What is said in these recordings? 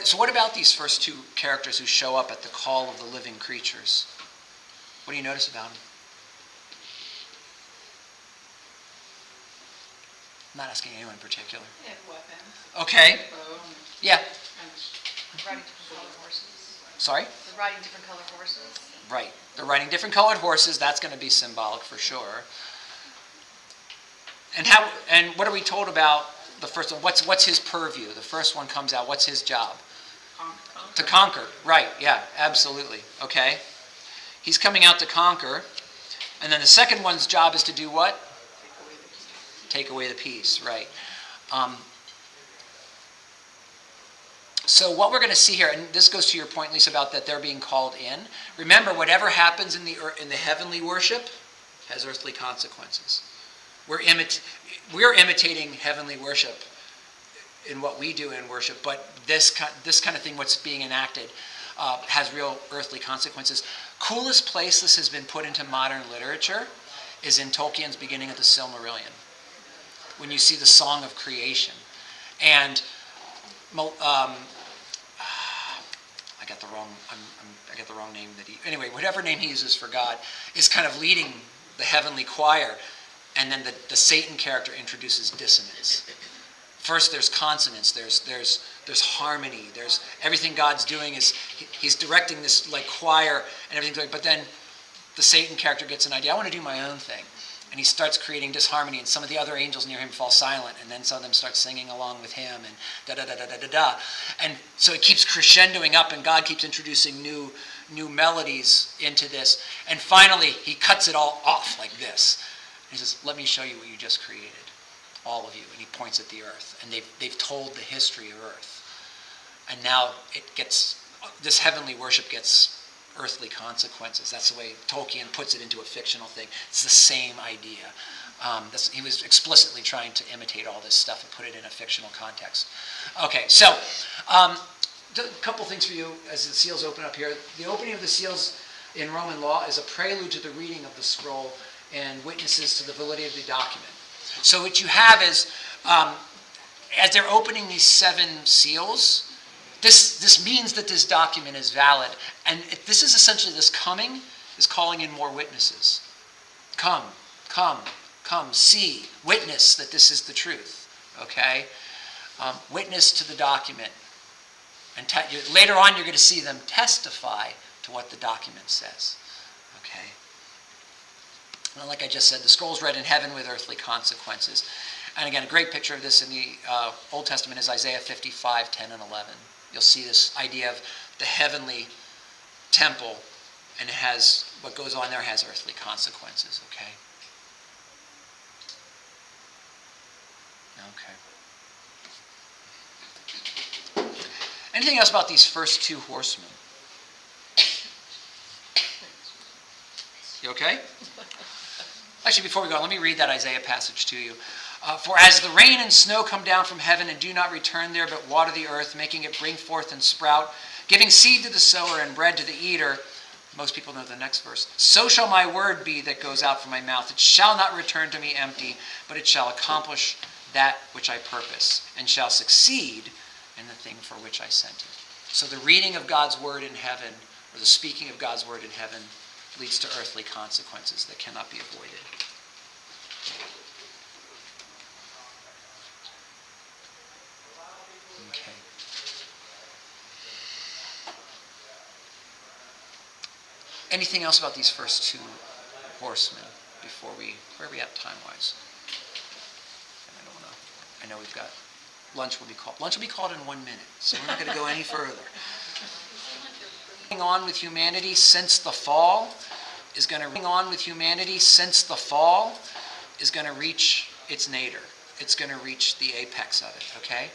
So what about these first two characters who show up at the call of the living creatures? What do you notice about them? I'm not asking anyone in particular. They have weapons. Okay. Bow. Yeah. And riding different colored horses. Sorry? They're riding different colored horses. Right. They're riding different colored horses. That's going to be symbolic for sure. And what are we told about the first one? What's his purview? The first one comes out. What's his job? Conquer. To conquer. Right. Yeah. Absolutely. Okay. He's coming out to conquer. And then the second one's job is to do what? Take away the peace. Right. So what we're going to see here, and this goes to your point, Lisa, about that they're being called in. Remember, whatever happens in the heavenly worship has earthly consequences. We're imitating heavenly worship in what we do in worship, but this kind of thing, what's being enacted, has real earthly consequences. Coolest place this has been put into modern literature is in Tolkien's beginning of the Silmarillion, when you see the Song of Creation. And I got the wrong name anyway, whatever name he uses for God is kind of leading the heavenly choir, and then the Satan character introduces dissonance. First there's consonance, there's harmony, there's everything God's doing is he's directing this like choir and everything, but then the Satan character gets an idea. I want to do my own thing. And he starts creating disharmony, and some of the other angels near him fall silent, and then some of them start singing along with him, and da-da-da-da-da-da-da. And so it keeps crescendoing up, and God keeps introducing new melodies into this. And finally, he cuts it all off like this. He says, let me show you what you just created, all of you. And he points at the earth, and they've told the history of earth. And now this heavenly worship gets earthly consequences. That's the way Tolkien puts it into a fictional thing. It's the same idea. He was explicitly trying to imitate all this stuff and put it in a fictional context. Okay, so a couple things for you as the seals open up here. The opening of the seals in Roman law is a prelude to the reading of the scroll and witnesses to the validity of the document. So what you have is, as they're opening these 7 seals, this means that this document is valid. And this is essentially this coming is calling in more witnesses. Come, see, witness that this is the truth. Okay? Witness to the document. And later on you're going to see them testify to what the document says. Okay? And like I just said, the scroll's read in heaven with earthly consequences. And again, a great picture of this in the Old Testament is Isaiah 55, 10 and 11. You'll see this idea of the heavenly temple, and what goes on there has earthly consequences, okay? Okay. Anything else about these first 2 horsemen? You okay? Actually, before we go, let me read that Isaiah passage to you. For as the rain and snow come down from heaven and do not return there, but water the earth, making it bring forth and sprout, giving seed to the sower and bread to the eater, most people know the next verse, so shall my word be that goes out from my mouth. It shall not return to me empty, but it shall accomplish that which I purpose, and shall succeed in the thing for which I sent it. So the reading of God's word in heaven, or the speaking of God's word in heaven, leads to earthly consequences that cannot be avoided. Okay. Anything else about these first 2 horsemen before where are we at time-wise? I don't know. I know we've got, lunch will be called in 1 minute, so we're not going to go any further. On with humanity since the fall is going to reach its nadir. It's going to reach the apex of it, okay?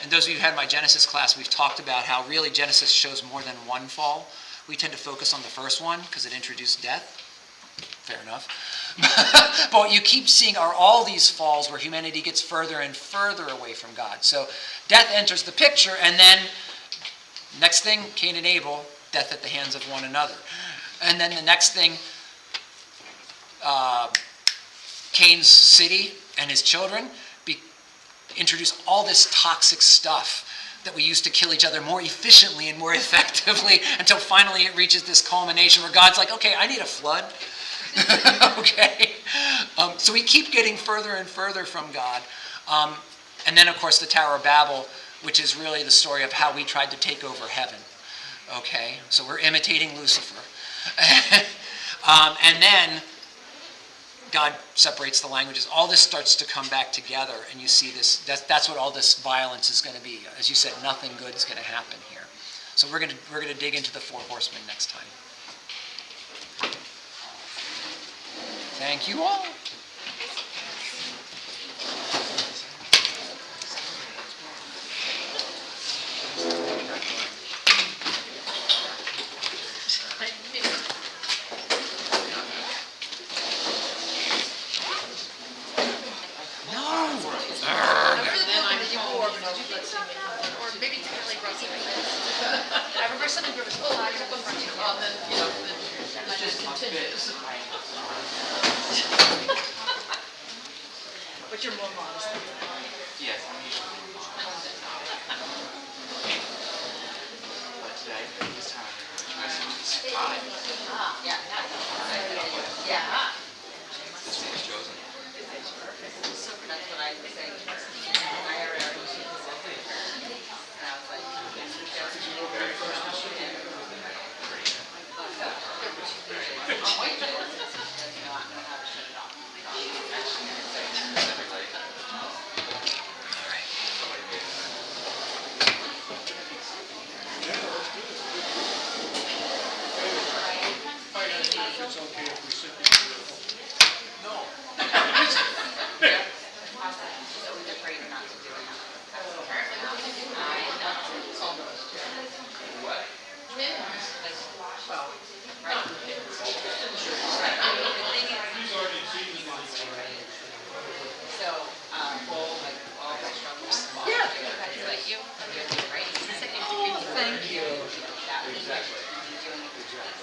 And those of you who had my Genesis class, we've talked about how really Genesis shows more than one fall. We tend to focus on the first one because it introduced death. Fair enough. But what you keep seeing are all these falls where humanity gets further and further away from God. So death enters the picture, and then next thing, Cain and Abel, death at the hands of one another. And then the next thing, Cain's city and his children introduce all this toxic stuff that we used to kill each other more efficiently and more effectively until finally it reaches this culmination where God's like, okay, I need a flood. Okay? So we keep getting further and further from God. And then, of course, the Tower of Babel, which is really the story of how we tried to take over heaven. Okay? So we're imitating Lucifer. And then God separates the languages. All this starts to come back together, and you see this. That's what all this violence is going to be. As you said, nothing good is going to happen here. So we're going to dig into the four horsemen next time. Thank you all. Or maybe Kelly brought something. I remember something from his I kept on running. And then, it just continues. But you're more modest than that. Yes, I'm usually more modest. But today, this time, I was five. Yeah. This one was chosen. So that's what I was saying. I already see this. And I was like, Very first one.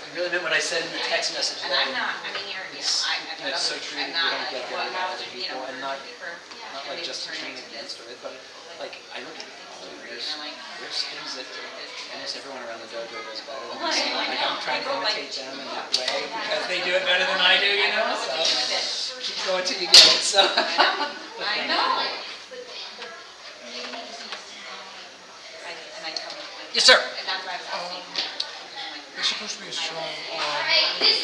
I really meant what I said in the text message. And I'm not, I mean, It's so true that you don't get that out of other people, and not like just to train against it, but like I look at there's things that almost everyone around the dojo does better than me. So, like I'm trying to imitate them in that way because they do it better than I do, you know. So keep going till you get it. So. I know. Yes, sir. And that's why I was asking. There's supposed to be a song on